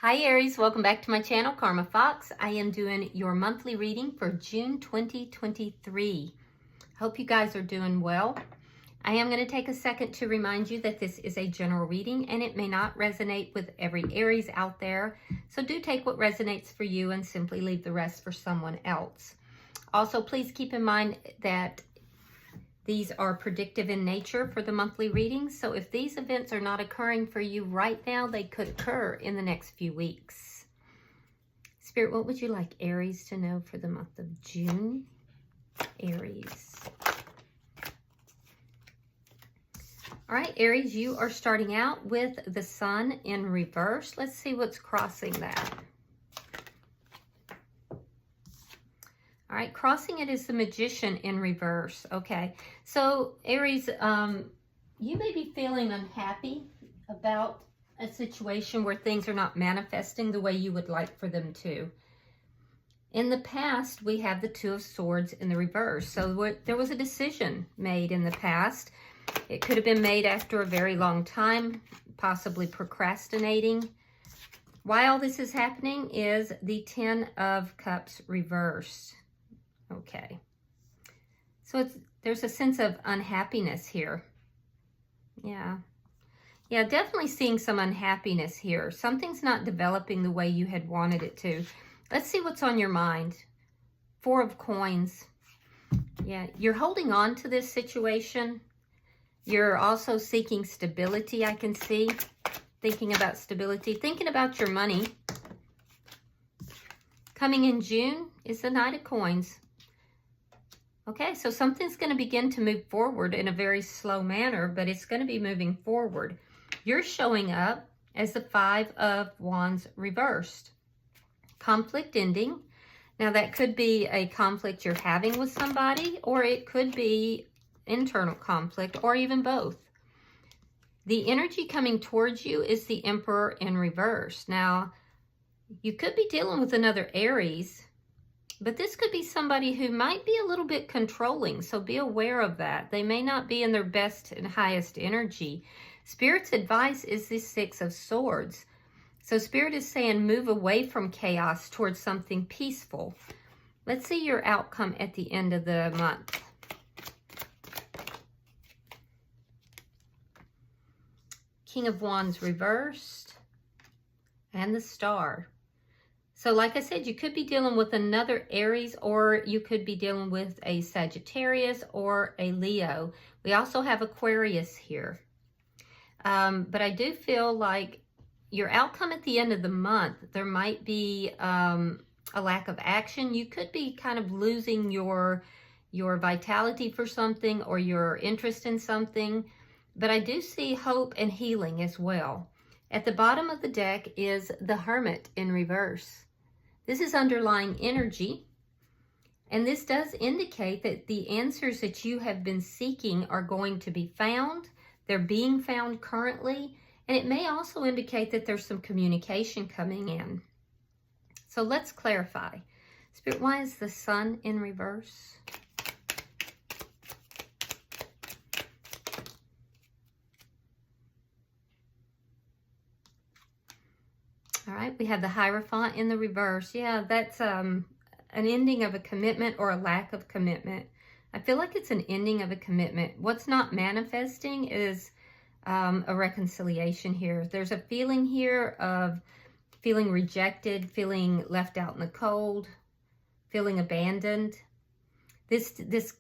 Hi Aries, welcome back to my channel, Karma Fox. I am doing your monthly reading for June 2023. Hope you guys are doing well. I am going to take a second to remind you that this is a general reading and it may not resonate with every Aries out there. So do take what resonates for you and simply leave the rest for someone else. Also, please keep in mind that these are predictive in nature for the monthly readings, so if these events are not occurring for you right now, they could occur in the next few weeks. Spirit, what would you like Aries to know for the month of June? Aries. All right, Aries, you are starting out with the Sun in reverse. Let's see what's crossing that. All right, crossing it is the Magician in reverse. Okay, so Aries, you may be feeling unhappy about a situation where things are not manifesting the way you would like for them to. In the past, we have the Two of Swords in the reverse. So there was a decision made in the past. It could have been made after a very long time, possibly procrastinating. Why all this is happening is the Ten of Cups reversed. Okay, so there's a sense of unhappiness here. Yeah, definitely seeing some unhappiness here. Something's not developing the way you had wanted it to. Let's see what's on your mind. Four of Coins. Yeah, you're holding on to this situation. You're also seeking stability, I can see. Thinking about stability, thinking about your money. Coming in June is the Knight of Coins. Okay, so something's going to begin to move forward in a very slow manner, but it's going to be moving forward. You're showing up as the Five of Wands reversed. Conflict ending. Now, that could be a conflict you're having with somebody, or it could be internal conflict, or even both. The energy coming towards you is the Emperor in reverse. Now, you could be dealing with another Aries, but this could be somebody who might be a little bit controlling, so be aware of that. They may not be in their best and highest energy. Spirit's advice is the Six of Swords. So Spirit is saying move away from chaos towards something peaceful. Let's see your outcome at the end of the month. King of Wands reversed and the Star. So like I said, you could be dealing with another Aries, or you could be dealing with a Sagittarius or a Leo. We also have Aquarius here. But I do feel like your outcome at the end of the month, there might be a lack of action. You could be kind of losing your vitality for something or your interest in something. But I do see hope and healing as well. At the bottom of the deck is the Hermit in reverse. This is underlying energy, and this does indicate that the answers that you have been seeking are going to be found. They're being found currently, and it may also indicate that there's some communication coming in. So let's clarify. Spirit, why is the Sun in reverse? All right, we have the Hierophant in the reverse. Yeah, that's an ending of a commitment or a lack of commitment. I feel like it's an ending of a commitment. What's not manifesting is a reconciliation here. There's a feeling here of feeling rejected, feeling left out in the cold, feeling abandoned. This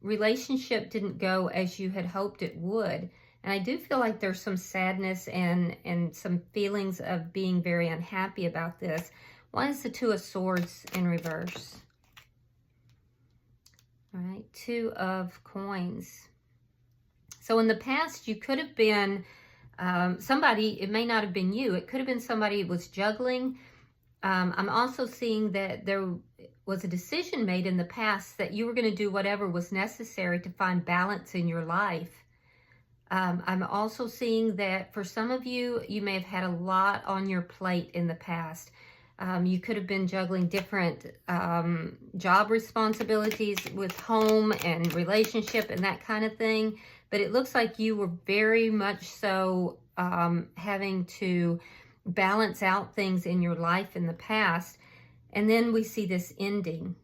relationship didn't go as you had hoped it would. And I do feel like there's some sadness and some feelings of being very unhappy about this. Why is the Two of Swords in reverse? All right, Two of Coins. So in the past, you could have been somebody, it may not have been you. It could have been somebody who was juggling. I'm also seeing that there was a decision made in the past that you were going to do whatever was necessary to find balance in your life. I'm also seeing that for some of you, you may have had a lot on your plate in the past. You could have been juggling different job responsibilities with home and relationship and that kind of thing. But it looks like you were very much so having to balance out things in your life in the past. And then we see this ending.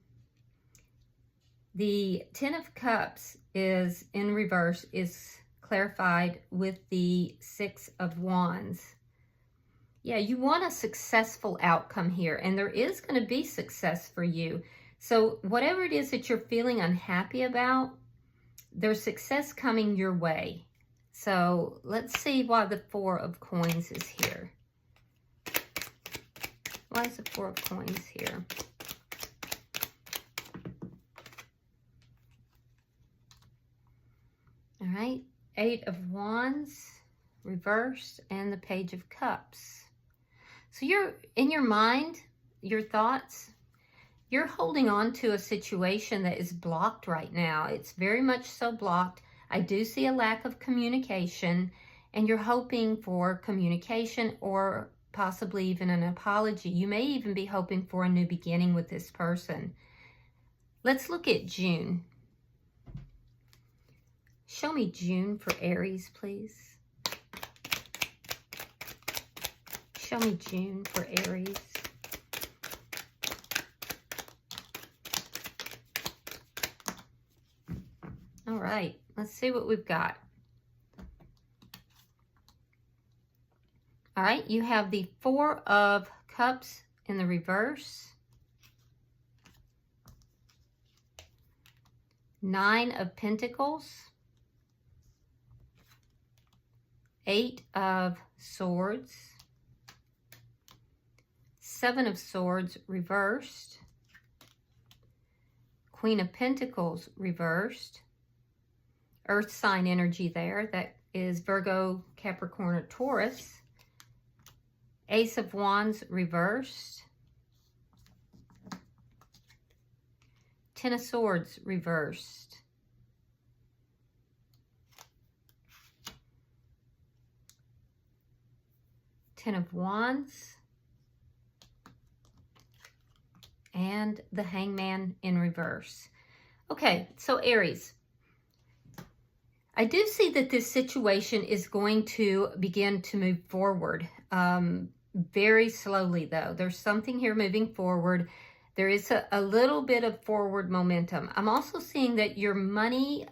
The Ten of Cups is in reverse, is clarified with the Six of Wands. Yeah, you want a successful outcome here, and there is going to be success for you. So whatever it is that you're feeling unhappy about, there's success coming your way. So let's see why the Four of Coins is here. Why is the Four of Coins here? All right, Eight of Wands, reversed, and the Page of Cups. So you're, in your mind, your thoughts, you're holding on to a situation that is blocked right now. It's very much so blocked. I do see a lack of communication, and you're hoping for communication or possibly even an apology. You may even be hoping for a new beginning with this person. Let's look at June. Show me June for Aries, please. Show me June for Aries. All right, let's see what we've got. All right, you have the Four of Cups in the reverse. Nine of Pentacles. Eight of Swords. Seven of Swords reversed. Queen of Pentacles reversed. Earth sign energy there. That is Virgo, Capricorn, or Taurus. Ace of Wands reversed. Ten of Swords reversed. Ten of Wands. And the Hangman in reverse. Okay, so Aries, I do see that this situation is going to begin to move forward. Very slowly, though. There's something here moving forward. There is a little bit of forward momentum. I'm also seeing that your money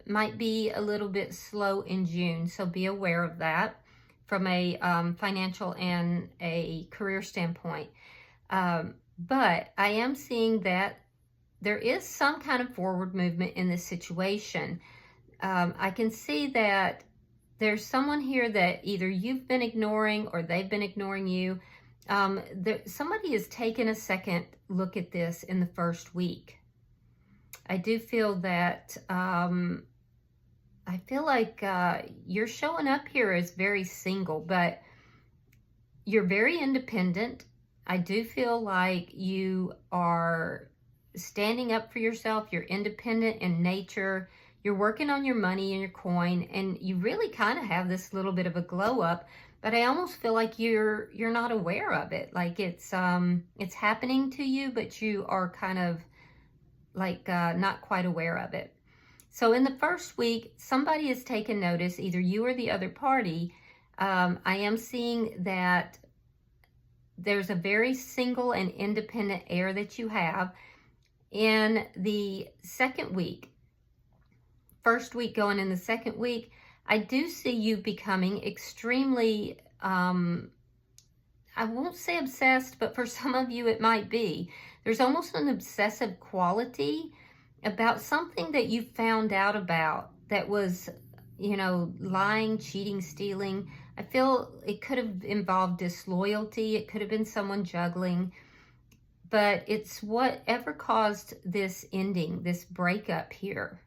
might be a little bit slow in June, so be aware of that from a financial and a career standpoint. But I am seeing that there is some kind of forward movement in this situation. I can see that there's someone here that either you've been ignoring or they've been ignoring you. Somebody has taken a second look at this in the first week. I do feel that, I feel like you're showing up here as very single, but you're very independent. I do feel like you are standing up for yourself. You're independent in nature. You're working on your money and your coin, and you really kind of have this little bit of a glow up, but I almost feel like you're not aware of it. Like it's happening to you, but you are kind of like not quite aware of it. So in the first week, somebody has taken notice, either you or the other party. I am seeing that there's a very single and independent air that you have. In the second week, first week going in the second week, I do see you becoming extremely, I won't say obsessed, but for some of you it might be. There's almost an obsessive quality about something that you found out about that was, you know, lying, cheating, stealing. I feel it could have involved disloyalty. It could have been someone juggling. But it's whatever caused this ending, this breakup here.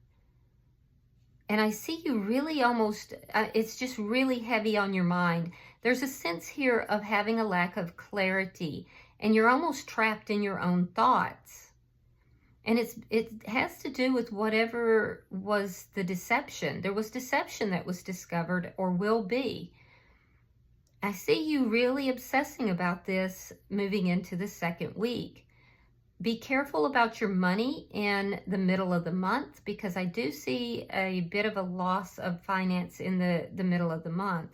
And I see you really almost, it's just really heavy on your mind. There's a sense here of having a lack of clarity, and you're almost trapped in your own thoughts. And it has to do with whatever was the deception. There was deception that was discovered or will be. I see you really obsessing about this moving into the second week. Be careful about your money in the middle of the month, because I do see a bit of a loss of finance in the middle of the month.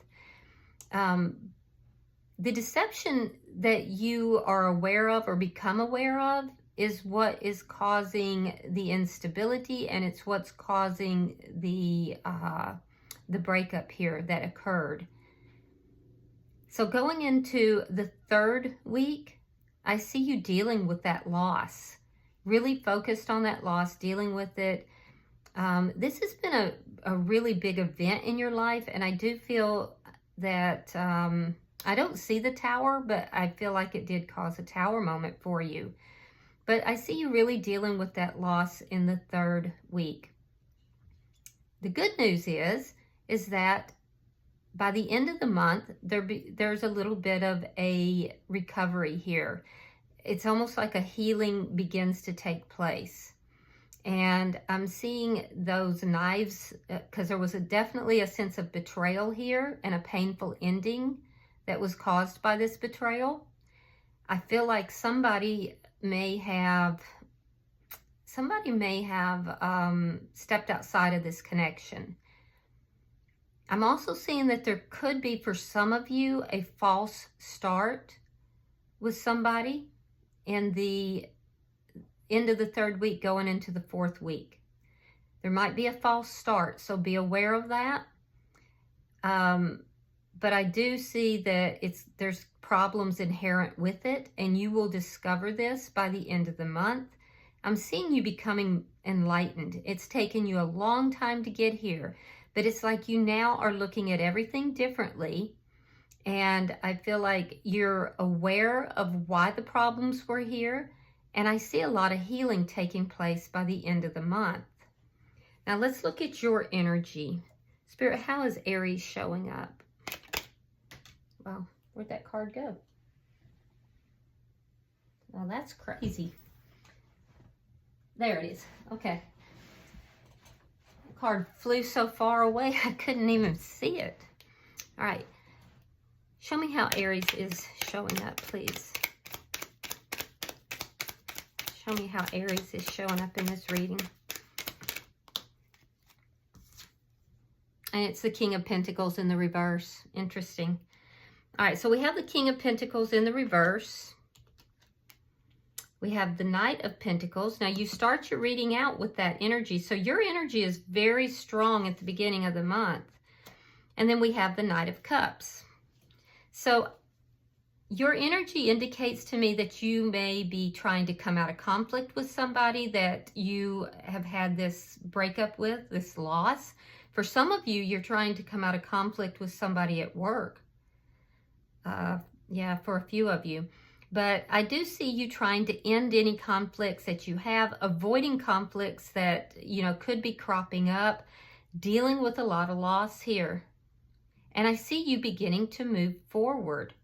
the deception that you are aware of or become aware of is what is causing the instability, and it's what's causing the breakup here that occurred. So going into the third week, I see you dealing with that loss, really focused on that loss, dealing with it. This has been a really big event in your life, and I do feel that I don't see the tower, but I feel like it did cause a tower moment for you. But I see you really dealing with that loss in the third week. The good news is that by the end of the month, there's a little bit of a recovery here. It's almost like a healing begins to take place. And I'm seeing those knives, because there was definitely a sense of betrayal here and a painful ending that was caused by this betrayal. I feel like somebody may have stepped outside of this connection. I'm also seeing that there could be, for some of you, a false start with somebody in the end of the third week going into the fourth week. There might be a false start, so be aware of that. But I do see that there's problems inherent with it, and you will discover this by the end of the month. I'm seeing you becoming enlightened. It's taken you a long time to get here, but it's like you now are looking at everything differently, and I feel like you're aware of why the problems were here, and I see a lot of healing taking place by the end of the month. Now let's look at your energy. Spirit, how is Aries showing up? Wow, where'd that card go? Well, that's crazy. There it is. Okay. The card flew so far away, I couldn't even see it. All right. Show me how Aries is showing up, please. Show me how Aries is showing up in this reading. And it's the King of Pentacles in the reverse. Interesting. All right, so we have the King of Pentacles in the reverse. We have the Knight of Pentacles. Now, you start your reading out with that energy. So your energy is very strong at the beginning of the month. And then we have the Knight of Cups. So your energy indicates to me that you may be trying to come out of conflict with somebody that you have had this breakup with, this loss. For some of you, you're trying to come out of conflict with somebody at work. Yeah, for a few of you. But I do see you trying to end any conflicts that you have, avoiding conflicts that, could be cropping up, dealing with a lot of loss here. And I see you beginning to move forward.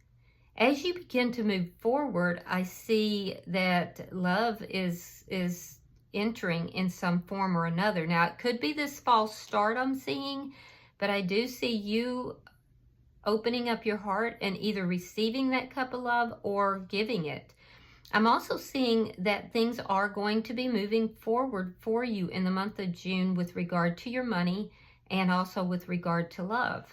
As you begin to move forward, I see that love is entering in some form or another. Now, it could be this false start I'm seeing, but I do see you opening up your heart and either receiving that cup of love or giving it. I'm also seeing that things are going to be moving forward for you in the month of June with regard to your money and also with regard to love.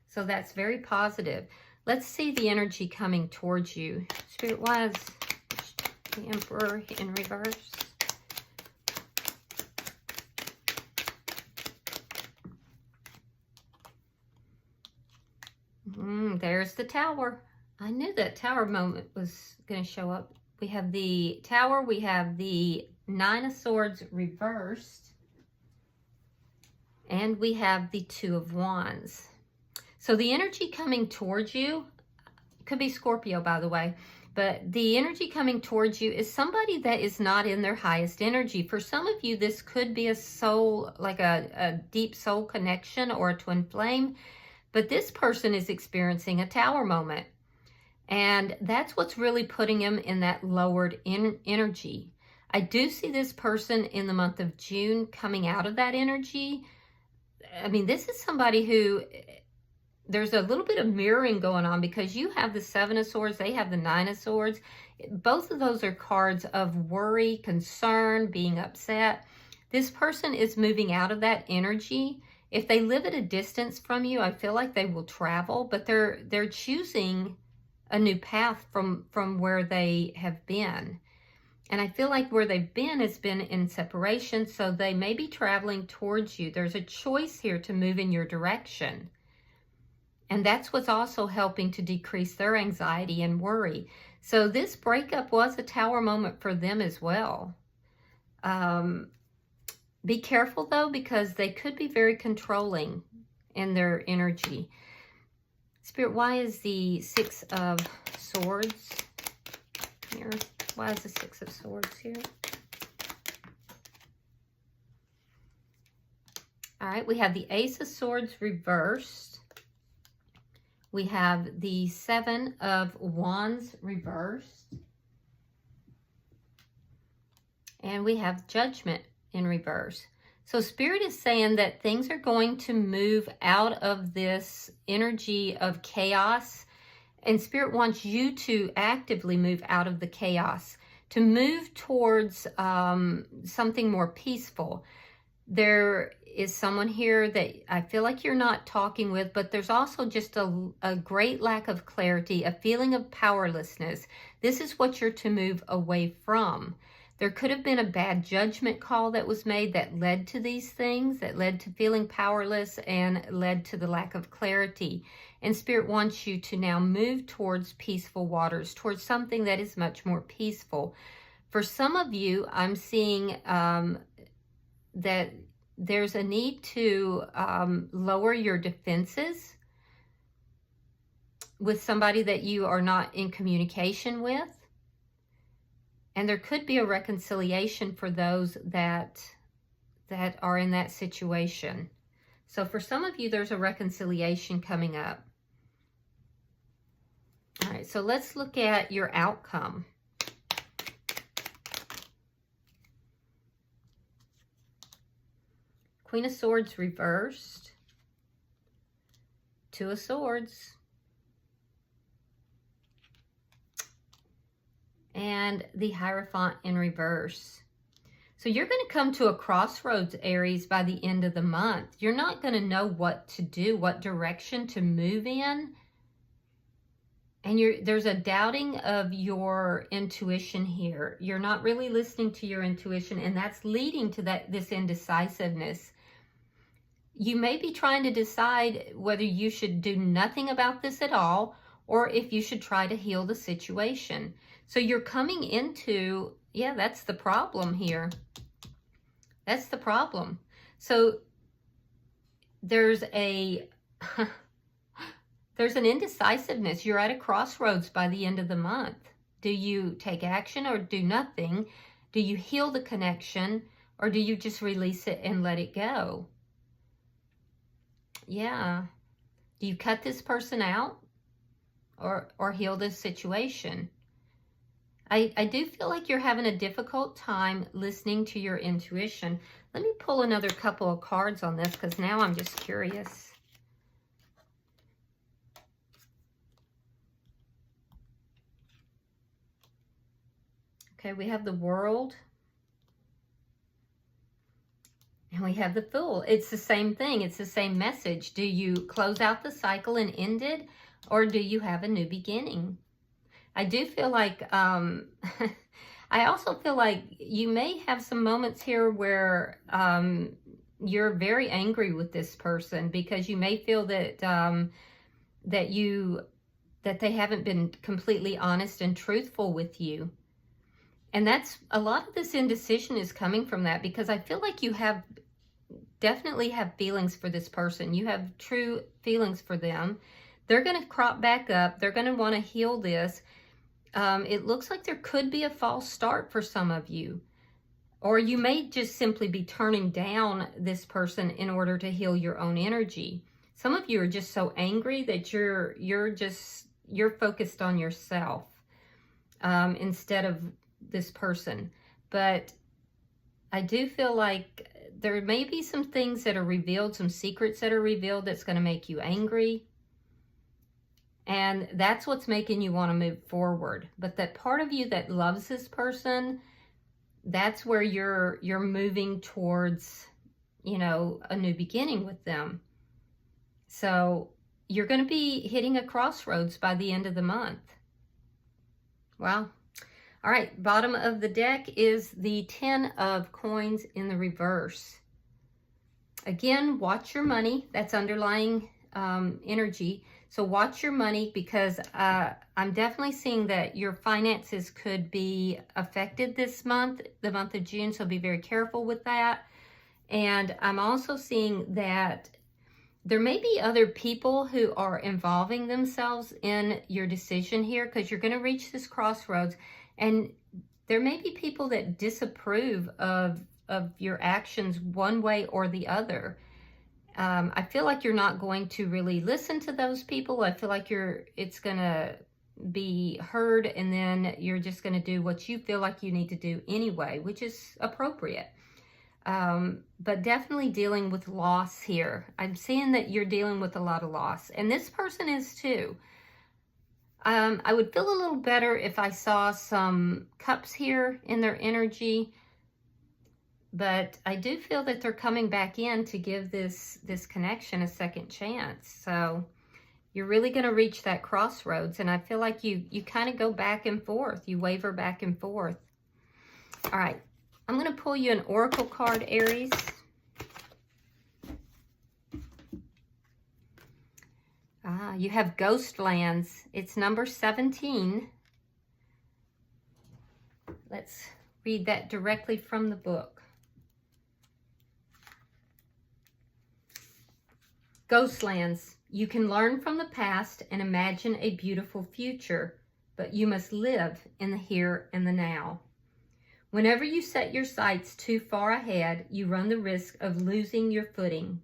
So that's very positive. Let's see the energy coming towards you. Spirit, why is the Emperor in reverse? There's the Tower. I knew that Tower moment was going to show up. We have the Tower. We have the Nine of Swords reversed. And we have the Two of Wands. So the energy coming towards you, could be Scorpio, by the way, but the energy coming towards you is somebody that is not in their highest energy. For some of you, this could be a soul, like a deep soul connection or a twin flame. But this person is experiencing a Tower moment. And that's what's really putting him in that lowered energy. I do see this person in the month of June coming out of that energy. I mean, this is somebody who, there's a little bit of mirroring going on because you have the Seven of Swords, they have the Nine of Swords. Both of those are cards of worry, concern, being upset. This person is moving out of that energy. If they live at a distance from you, I feel like they will travel, but they're choosing a new path from where they have been. And I feel like where they've been has been in separation, so they may be traveling towards you. There's a choice here to move in your direction. And that's what's also helping to decrease their anxiety and worry. So this breakup was a Tower moment for them as well. Be careful though, because they could be very controlling in their energy. Spirit, why is the Six of Swords here? Why is the Six of Swords here? All right, we have the Ace of Swords reversed. We have the Seven of Wands reversed. And we have Judgment in reverse. So Spirit is saying that things are going to move out of this energy of chaos. And Spirit wants you to actively move out of the chaos, to move towards something more peaceful. There is someone here that I feel like you're not talking with, but there's also just a great lack of clarity, a feeling of powerlessness. This is what you're to move away from. There could have been a bad judgment call that was made that led to these things, that led to feeling powerless and led to the lack of clarity. And Spirit wants you to now move towards peaceful waters, towards something that is much more peaceful. For some of you, I'm seeing that there's a need to lower your defenses with somebody that you are not in communication with. And there could be a reconciliation for those that are in that situation. So for some of you, there's a reconciliation coming up. All right, so let's look at your outcome. Queen of Swords reversed. Two of Swords. And the Hierophant in reverse. So you're going to come to a crossroads, Aries, by the end of the month. You're not going to know what to do, what direction to move in. And there's a doubting of your intuition here. You're not really listening to your intuition, and that's leading to this indecisiveness. You may be trying to decide whether you should do nothing about this at all, or if you should try to heal the situation. So you're coming into, yeah, that's the problem here. That's the problem. So there's an indecisiveness. You're at a crossroads by the end of the month. Do you take action or do nothing? Do you heal the connection or do you just release it and let it go? Yeah. Do you cut this person out or heal this situation? I do feel like you're having a difficult time listening to your intuition. Let me pull another couple of cards on this because now I'm just curious. Okay, we have the World. And we have the Fool. It's the same thing. It's the same message. Do you close out the cycle and end it? Or do you have a new beginning? I do feel like, I also feel like you may have some moments here where you're very angry with this person because you may feel that that they haven't been completely honest and truthful with you. And that's a lot of this indecision is coming from that, because I feel like you definitely have feelings for this person. You have true feelings for them. They're going to crop back up. They're going to want to heal this. It looks like there could be a false start for some of you. Or you may just simply be turning down this person in order to heal your own energy. Some of you are just so angry that you're focused on yourself instead of this person. But I do feel like there may be some things that are revealed, some secrets that are revealed that's going to make you angry. And that's what's making you want to move forward. But that part of you that loves this person, that's where you're moving towards, you know, a new beginning with them. So you're going to be hitting a crossroads by the end of the month. Wow. All right, bottom of the deck is the 10 of coins in the reverse. Again, watch your money. That's underlying energy. So watch your money, because I'm definitely seeing that your finances could be affected this month, the month of June. So be very careful with that. And I'm also seeing that there may be other people who are involving themselves in your decision here, because you're going to reach this crossroads. And there may be people that disapprove of your actions one way or the other. I feel like you're not going to really listen to those people. I feel like it's going to be heard, and then you're just going to do what you feel like you need to do anyway, which is appropriate. But definitely dealing with loss here. I'm seeing that you're dealing with a lot of loss, and this person is too. I would feel a little better if I saw some cups here in their energy, but I do feel that they're coming back in to give this connection a second chance. So you're really going to reach that crossroads, and I feel like you kind of go back and forth. You waver back and forth. All right, I'm going to pull you an oracle card, Aries. You have Ghostlands. It's number 17. Let's read that directly from the book. Ghostlands. You can learn from the past and imagine a beautiful future, but you must live in the here and the now. Whenever you set your sights too far ahead, you run the risk of losing your footing.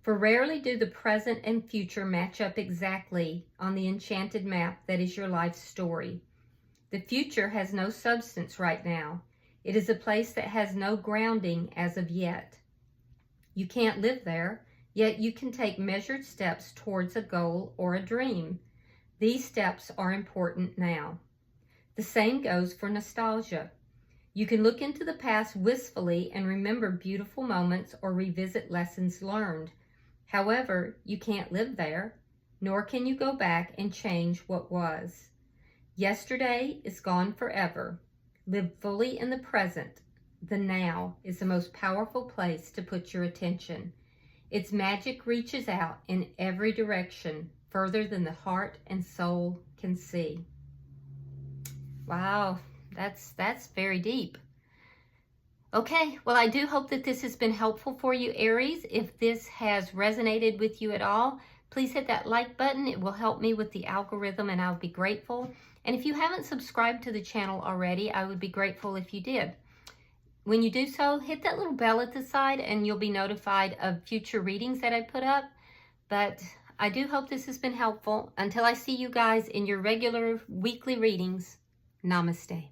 For rarely do the present and future match up exactly on the enchanted map that is your life's story. The future has no substance right now. It is a place that has no grounding as of yet. You can't live there, yet you can take measured steps towards a goal or a dream. These steps are important now. The same goes for nostalgia. You can look into the past wistfully and remember beautiful moments or revisit lessons learned. However, you can't live there, nor can you go back and change what was. Yesterday is gone forever. Live fully in the present. The now is the most powerful place to put your attention. Its magic reaches out in every direction, further than the heart and soul can see. Wow, that's very deep. Okay, well, I do hope that this has been helpful for you, Aries. If this has resonated with you at all, please hit that like button. It will help me with the algorithm, and I'll be grateful. And if you haven't subscribed to the channel already, I would be grateful if you did. When you do so, hit that little bell at the side, and you'll be notified of future readings that I put up. But I do hope this has been helpful. Until I see you guys in your regular weekly readings, namaste.